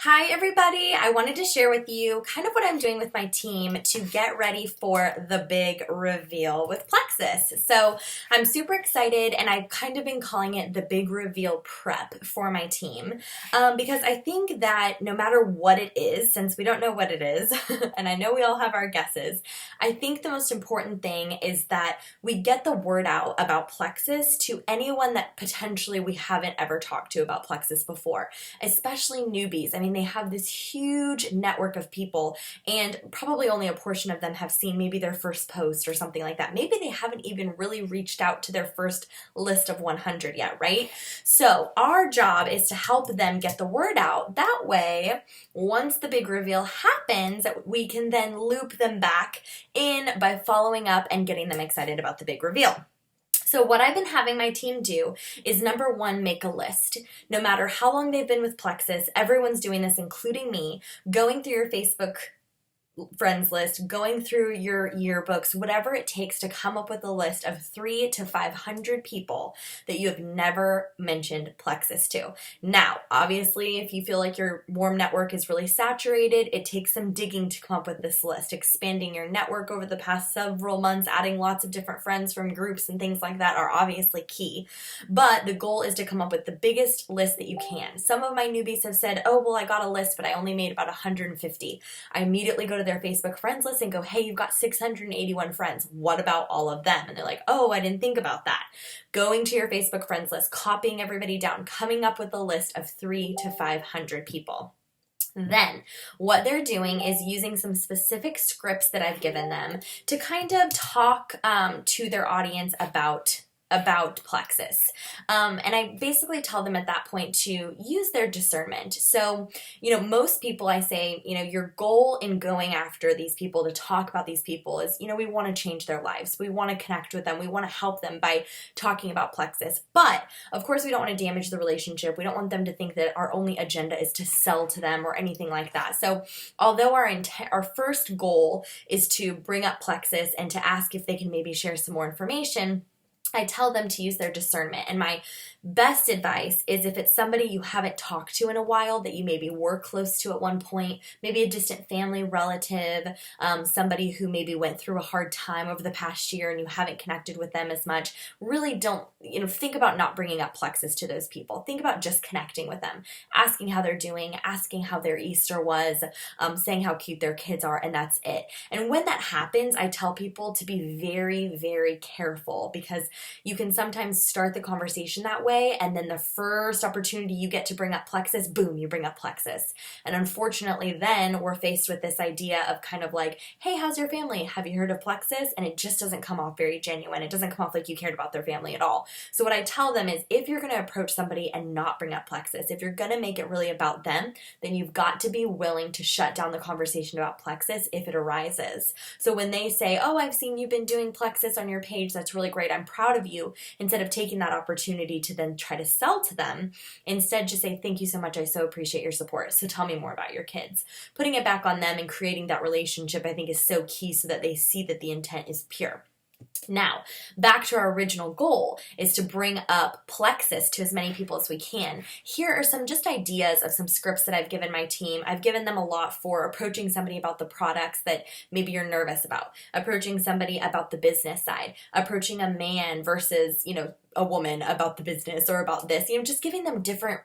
Hi everybody, I wanted to share with you kind of what I'm doing with my team to get ready for the big reveal with Plexus. So I'm super excited and I've kind of been calling it the big reveal prep for my team because I think that no matter what it is, since we don't know what it is, and I know we all have our guesses, I think the most important thing is that we get the word out about Plexus to anyone that potentially we haven't ever talked to about Plexus before, especially newbies. I mean, they have this huge network of people, and probably only a portion of them have seen maybe their first post or something like that. Maybe they haven't even really reached out to their first list of 100 yet, right? So our job is to help them get the word out. That way, once the big reveal happens, we can then loop them back in by following up and getting them excited about the big reveal. So what I've been having my team do is number one, make a list. No matter how long they've been with Plexus, everyone's doing this, including me, going through your Facebook friends list, going through your yearbooks, whatever it takes to come up with a list of 300 to 500 people that you have never mentioned Plexus to. Now, obviously, if you feel like your warm network is really saturated, it takes some digging to come up with this list, expanding your network over the past several months, adding lots of different friends from groups and things like that are obviously key. But the goal is to come up with the biggest list that you can. Some of my newbies have said, oh, well, I got a list, but I only made about 150. I immediately go to their Facebook friends list and go, hey, you've got 681 friends. What about all of them? And they're like, oh, I didn't think about that. Going to your Facebook friends list, copying everybody down, coming up with a list of 300 to 500 people. Then what they're doing is using some specific scripts that I've given them to kind of talk to their audience about Plexus. And I basically tell them at that point to use their discernment. So, most people I say, your goal in going after these people to talk about these people is, we want to change their lives. We want to connect with them. We want to help them by talking about Plexus. But of course, we don't want to damage the relationship. We don't want them to think that our only agenda is to sell to them or anything like that. So although our first goal is to bring up Plexus and to ask if they can maybe share some more information, I tell them to use their discernment. And my best advice is if it's somebody you haven't talked to in a while that you maybe were close to at one point, maybe a distant family relative, somebody who maybe went through a hard time over the past year and you haven't connected with them as much, really don't, think about not bringing up Plexus to those people. Think about just connecting with them, asking how they're doing, asking how their Easter was, saying how cute their kids are, and that's it. And when that happens, I tell people to be very, very careful because you can sometimes start the conversation that way, and then the first opportunity you get to bring up Plexus, boom, you bring up Plexus. And unfortunately, then we're faced with this idea of kind of like, hey, how's your family? Have you heard of Plexus? And it just doesn't come off very genuine. It doesn't come off like you cared about their family at all. So what I tell them is if you're going to approach somebody and not bring up Plexus, if you're going to make it really about them, then you've got to be willing to shut down the conversation about Plexus if it arises. So when they say, oh, I've seen you've been doing Plexus on your page, that's really great, I'm proud of you, instead of taking that opportunity to then try to sell to them, instead just say, thank you so much, I so appreciate your support, so tell me more about your kids. Putting it back on them and creating that relationship I think is so key so that they see that the intent is pure. Now, back to our original goal is to bring up Plexus to as many people as we can. Here are some just ideas of some scripts that I've given my team. I've given them a lot for approaching somebody about the products that maybe you're nervous about, approaching somebody about the business side, approaching a man versus, a woman about the business or about this, just giving them different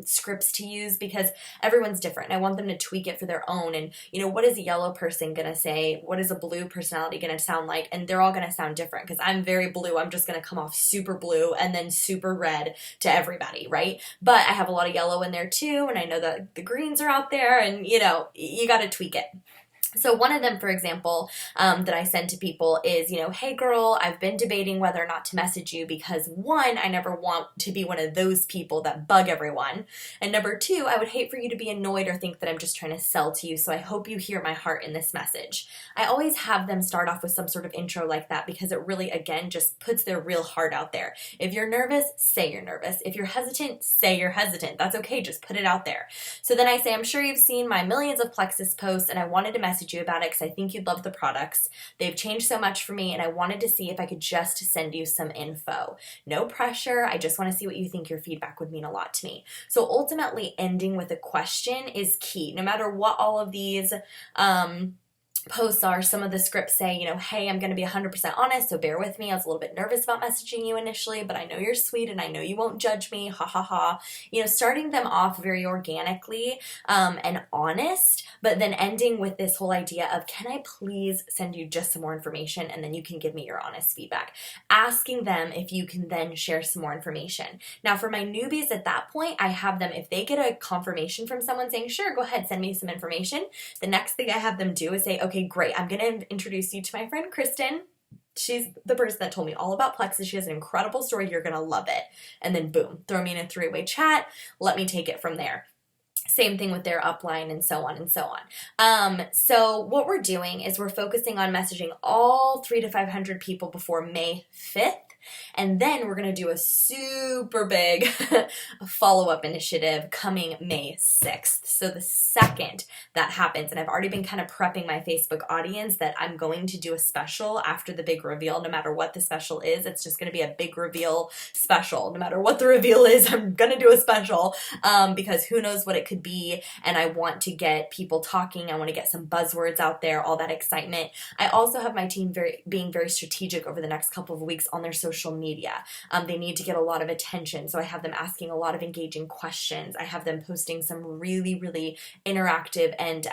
scripts to use because everyone's different. I want them to tweak it for their own. And, what is a yellow person going to say? What is a blue personality going to sound like? And they're all going to sound different because I'm very blue. I'm just going to come off super blue and then super red to everybody, right? But I have a lot of yellow in there too. And I know that the greens are out there and, you got to tweak it. So one of them, for example, that I send to people is, hey girl, I've been debating whether or not to message you because one, I never want to be one of those people that bug everyone. And number two, I would hate for you to be annoyed or think that I'm just trying to sell to you. So I hope you hear my heart in this message. I always have them start off with some sort of intro like that because it really, again, just puts their real heart out there. If you're nervous, say you're nervous. If you're hesitant, say you're hesitant. That's okay. Just put it out there. So then I say, I'm sure you've seen my millions of Plexus posts and I wanted to message message you about it because I think you'd love the products. They've changed so much for me, and I wanted to see if I could just send you some info. No pressure. I just want to see what you think. Your feedback would mean a lot to me. So ultimately, ending with a question is key. No matter what all of these posts are, some of the scripts say, hey, I'm going to be 100% honest, so bear with me. I was a little bit nervous about messaging you initially, but I know you're sweet and I know you won't judge me. Ha ha ha. Starting them off very organically and honest, but then ending with this whole idea of, can I please send you just some more information and then you can give me your honest feedback. Asking them if you can then share some more information. Now, for my newbies at that point, I have them, if they get a confirmation from someone saying, sure, go ahead, send me some information, the next thing I have them do is say, okay, great, I'm going to introduce you to my friend Kristen. She's the person that told me all about Plexus. She has an incredible story. You're going to love it. And then boom, throw me in a three-way chat. Let me take it from there. Same thing with their upline and so on and so on. So what we're doing is we're focusing on messaging all 300 to 500 people before May 5th. And then we're going to do a super big follow-up initiative coming May 6th. So the second that happens, and I've already been kind of prepping my Facebook audience that I'm going to do a special after the big reveal, no matter what the special is. It's just going to be a big reveal special. No matter what the reveal is, I'm going to do a special because who knows what it could be. And I want to get people talking. I want to get some buzzwords out there, all that excitement. I also have my team being very strategic over the next couple of weeks on their social media. They need to get a lot of attention. So I have them asking a lot of engaging questions. I have them posting some really, really interactive and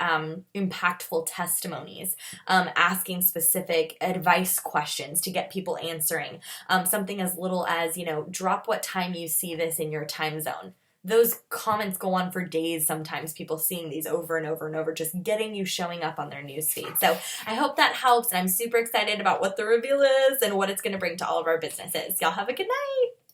impactful testimonies, asking specific advice questions to get people answering. Something as little as, drop what time you see this in your time zone. Those comments go on for days sometimes, people seeing these over and over and over, just getting you showing up on their newsfeed. So I hope that helps, and I'm super excited about what the reveal is and what it's going to bring to all of our businesses. Y'all have a good night.